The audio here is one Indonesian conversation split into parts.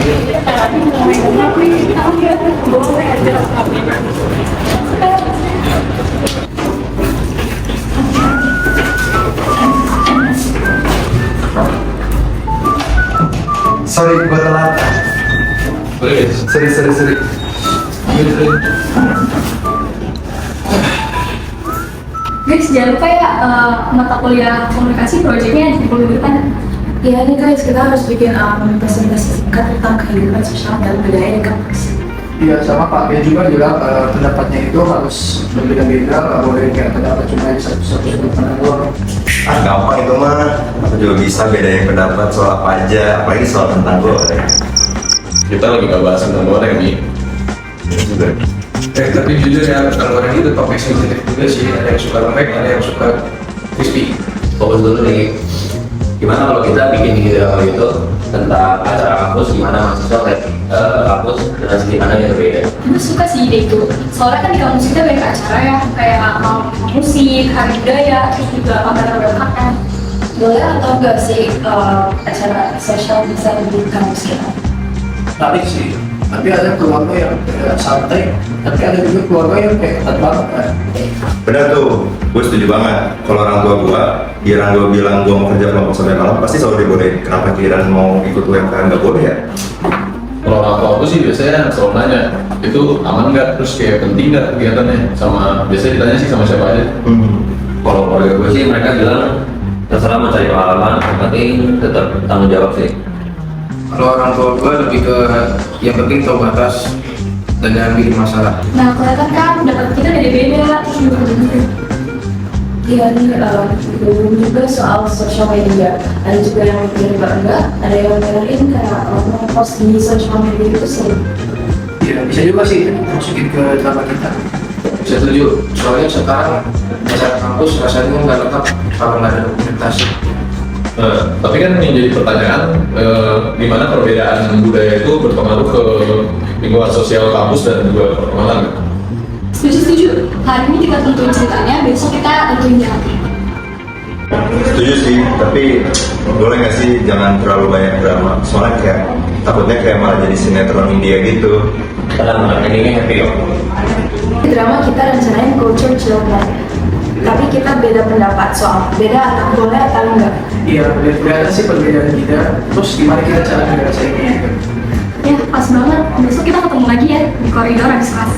Sorry, gue telat. Sorry. Guys, jangan lupa ya mata kuliah komunikasi proyeknya di bulan depan. Ya ini guys, kita harus bikin presentasi singkat tentang kehidupan sosial dan budaya di kampus. Iya sama Pak dia juga bilang pendapatnya itu harus berbeda-beda, nggak boleh kayak pendapat cuma satu sudut pandang doang. Ah gampang itu mah, aku juga bisa bedain pendapat soal apa aja, apalagi soal tentang goreng. Kita lagi gak bahas tentang goreng nih. Juga. Tapi jujur ya, kalau goreng itu topik sensitif juga sih. Ada yang suka lembek, ada yang suka crispy. Fokus dulu nih, gimana kalau kita bikin video itu tentang acara kampus, gimana mahasiswa kayak kampus dengan segi pandang yang berbeda. Gue suka sih ide itu. Soalnya kan di kampus kita banyak acara ya, kayak musik, hari budaya, terus juga pameran UMKM kan. Boleh atau enggak sih acara sosial bisa di kampus kita? Menarik sih. Tapi ada keluarga yang kayak santai, tapi ada juga keluarga yang kayak ketat banget kan. Bener tuh, gue setuju banget. Kalau orang tua gue, orang gue bilang gue mau kerja kelompok sampai malam, pasti selalu dibolehin. Kenapa kira mau ikut UMKM nggak boleh ya? Kalau orang tua aku sih biasanya selalu nanya, itu aman nggak, terus kayak penting nggak kegiatannya, sama biasanya ditanya sih sama siapa aja. Kalau keluarga gue sih mereka bilang terserah mau cari pengalaman, yang penting tetap tanggung jawab sih. Kalau orang tua gue lebih ke yang penting tahu batas dan jangan bikin masalah. Nah, kelihatan kan pendapat kita beda-beda, terus juga berbeda. Iya nih, belum juga soal sosial media. Ada juga yang enggak, ada yang ngelain kayak post di sosial media itu sih. Iya bisa juga sih masukin ke drama kita. Bisa setuju, soalnya sekarang acara kampus rasanya nggak lengkap kalau nggak ada dokumentasi. Tapi kan yang jadi pertanyaan, gimana perbedaan budaya itu berpengaruh ke lingkungan sosial kampus dan juga perkembangan? Setuju. Hari ini kita tentuin ceritanya, besok kita tentuin jalan. Setuju sih, tapi boleh nggak sih jangan terlalu banyak drama. Soalnya kayak takutnya kayak malah jadi sinetron India gitu. Dalam endingnya happy loh. Di drama kita rencanain culture children, tapi kita beda pendapat soal beda atau boleh atau enggak. Iya, beda sih perbedaan kita. Terus gimana kita cara ngerasainnya? Ya, pas banget. Besok kita ketemu lagi ya di koridor habis kelas.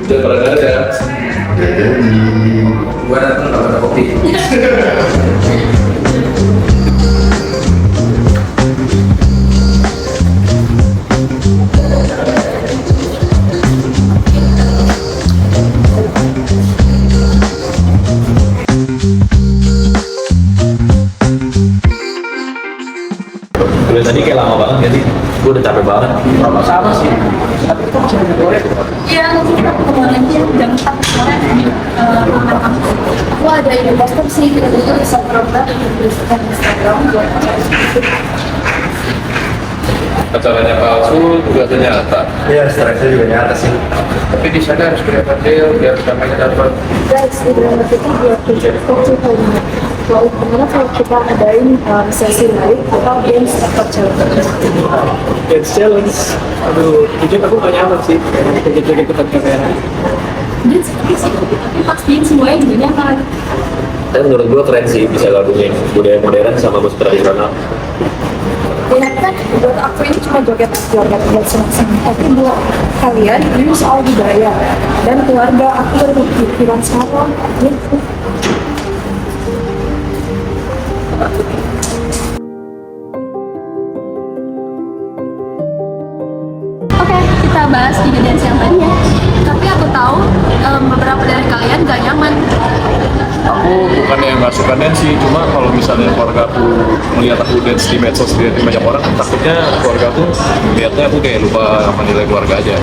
Udah pada ada ya? Gua datang kalau ada kopi. Udah tadi kayak lama banget ya sih? Gue udah capek banget. Sama sih. Tapi itu bisa boleh. Iya, nanti kita ketemu lagi ya jam 4 sore di taman kampus. Aku ada ide poster sih, kita juga bisa program berdasarkan Instagram buat Acaranya palsu, juga ternyata. Iya, stresnya juga nyata sih. Tapi di sana harus kelihatan real biar damainya dapat. guys, di drama kita buat culture culture. Lalu gimana kalau kita adain sesi live atau games atau challenge? Dance challenge. Aduh, jujur aku gak nyaman sih. Joget-joget depan kamera. Dan seperti sih, tapi pastiin semuanya juga nyaman. Tapi menurut gue keren sih bisa gabungin budaya modern sama musik tradisional. Ya kan, buat aku ini cuma joget-joget buat senang-senang. Tapi buat kalian ini soal budaya dan keluarga. Aku berpikiran sekarang gitu. Oke, kita bahas ide dance yang tadi ya. Tapi aku tahu beberapa dari kalian gak nyaman. Aku bukan yang nggak suka dance sih, cuma kalau misalnya keluarga aku melihat aku dance di medsos di banyak orang, takutnya keluarga aku melihatnya aku kayak lupa menilai keluarga aja.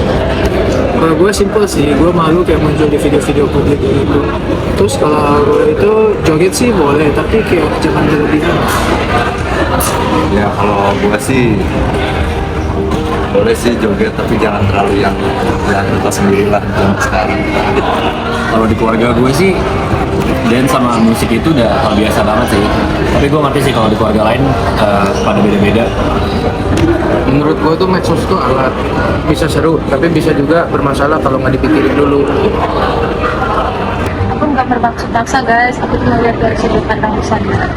Kalau gue simple sih, gue malu kayak muncul di video-video publik gitu. Terus kalau gue itu joget sih boleh, tapi kayak jangan berlebihan. Ya kalau gue sih boleh sih joget tapi jangan terlalu yang kita sendiri lah jangan sekali. Kalau di keluarga gue sih dance sama musik itu udah hal biasa banget sih. Tapi gue ngerti sih kalau di keluarga lain pada beda-beda. Menurut gue tuh medsos tuh alat, bisa seru tapi bisa juga bermasalah kalau nggak dipikirin dulu. Aku nggak bermaksud maksa guys, aku cuma lihat dari sudut pandang besarnya.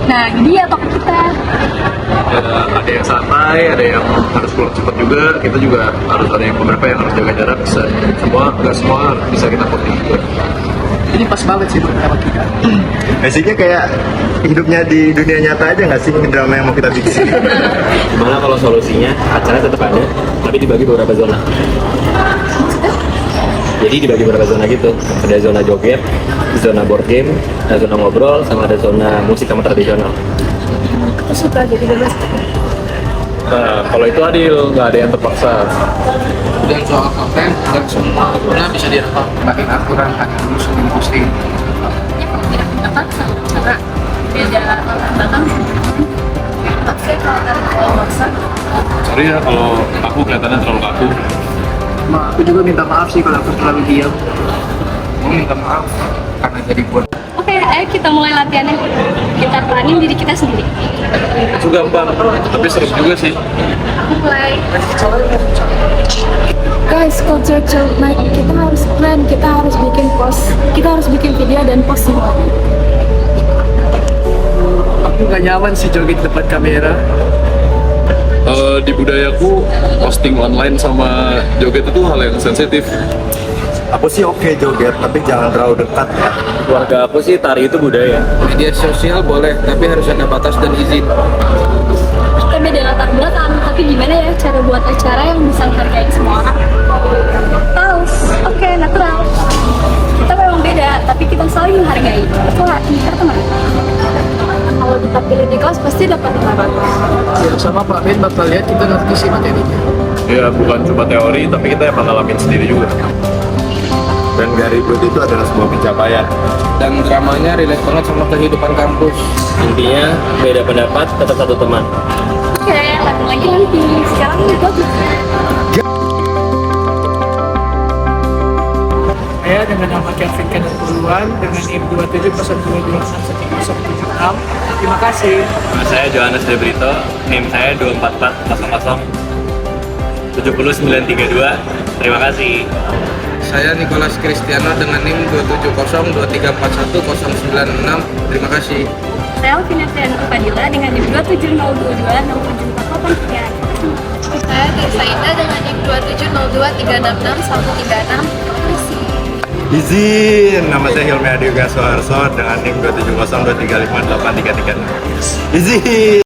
Nah, dia topik kita. Ada yang santai, ada yang harus pulang cepat juga. Kita juga harus ada yang beberapa yang harus jaga jarak. Nggak semua bisa kita putih juga. Ini pas banget sih buat kita. Basicnya kayak hidupnya di dunia nyata aja nggak sih drama yang mau kita bikin? Gimana kalau solusinya acara tetap ada, tapi dibagi beberapa zona. Jadi dibagi beberapa zona gitu. Ada zona joget, zona board game, ada zona ngobrol, sama ada zona musik sama tradisional. Aku suka jadi bebas. Nah, kalau itu adil, nggak ada yang terpaksa. Dan soal konten dan semua guna bisa direkam, pakai aturan, pakai rumus yang posting. Tidak terpaksa karena beda latar belakang. Oke, kalau maksa. Sorry ya kalau aku kelihatannya terlalu kaku. Aku juga minta maaf sih kalau aku terlalu diam. Gue minta maaf karena jadi buat. Oke, ayo kita mulai latihannya. Kita peranin diri kita sendiri. Itu gampang, tapi seru juga sih. Aku mulai. Guys, culture child night, kita harus plan, kita harus bikin post, kita harus bikin video dan post semua. Aku nggak nyaman sih joget depan kamera. Di budayaku, posting online sama joget itu hal yang sensitif. Aku sih oke joget, tapi jangan terlalu dekat ya. Keluarga aku sih tari itu budaya. Media sosial boleh, tapi harus ada batas dan izin. Kita beda latar belakang, tapi gimana ya cara buat acara yang bisa menghargai semua orang? Taus, oke, natural. Kita memang beda, tapi kita saling menghargai. Itulah kita teman. Kalau kita pilih di kelas pasti dapat nilai bagus. Ya, sama Pak Ben bakal lihat kita ngerti sih materinya. Ya bukan cuma teori, tapi kita emang ngalamin sendiri juga. Dan gak ribut itu adalah sebuah pencapaian. Dan dramanya relate banget sama kehidupan kampus. Intinya beda pendapat tetap satu teman. Oke, lagi nanti. Sekarang udah bagus. Saya dengan nama Kevin Kenneth Puluhan dengan NIM 2702261076. Terima kasih. Nama saya Johannes Debrito, NIM saya 24400 70932. Terima kasih. Saya Nicholas Kristiano dengan NIM 27023410966. Terima kasih. Saya Alvina Triana Fadila dengan NIM 270226748. Saya Tirsaida dengan NIM 27023661136. Terima kasih. Izin, nama saya Hilmi Adiuga Soeharto dengan NIM 270235833. Izin.